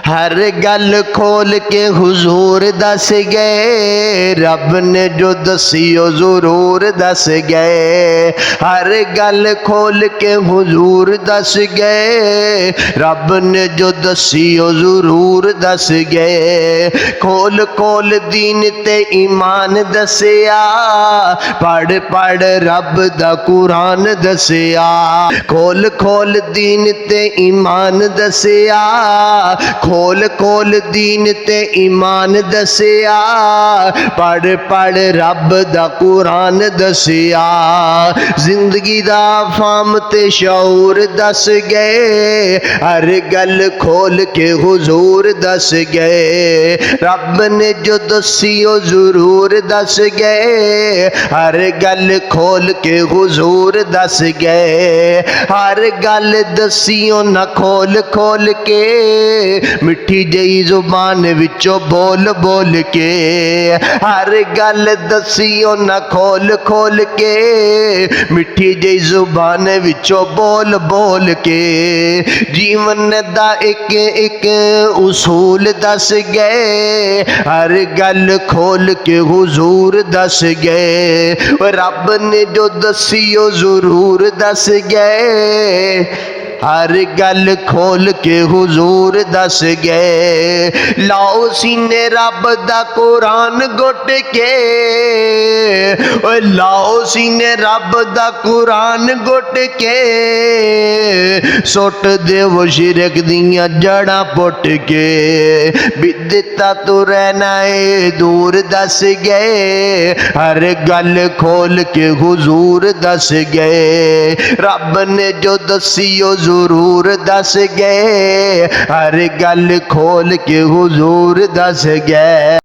हर गल खोल के हुजूर दस गए, रब ने जो दसियो जरूर दस गए। हर गल खोल के हुजूर दस गए, रब ने जो दसियो जरूर दस गए। खोल खोल दीन ते ईमान दसिया, पढ़ पढ़ रब दा कुरान दसिया। खोल खोल दीन ते ईमान दसिया, खोल खोल दीन ते ईमान दसिया, पढ़ पढ़ रब दा कुरान दसिया। जिंदगी दा फाम ते शऊर दस गए, हर गल खोल के हुजूर दस गए। रब ने जो दसियो जरूर दस गए, हर गल खोल के हुजूर दस गए। हर गल दसियो न खोल खोल के, मिठी जई जुबान विचों बोल बोल के। हर गल दसियो न खोल खोल के, मिठी जई जुबान विचों बोल बोल के। जीवन दा एक एक उसूल दस गए, हर गल खोल के हुजूर दस गए। रब ने जो दसियो जरूर दस गए, हर गल खोल के हुजूर दस गए। लाओ सीने रब दा कुरान गुट के, लाओ सीने रब दा कुरान गुट के। सुट देवो शिरक दियां जड़ा पुट के, बिदता तो रहना है दूर दस गए। हर गल खोल के हुजूर दस गए। रब ने जो दसियो जरूर दस गए, हर गल खोल के हुजूर दस गए।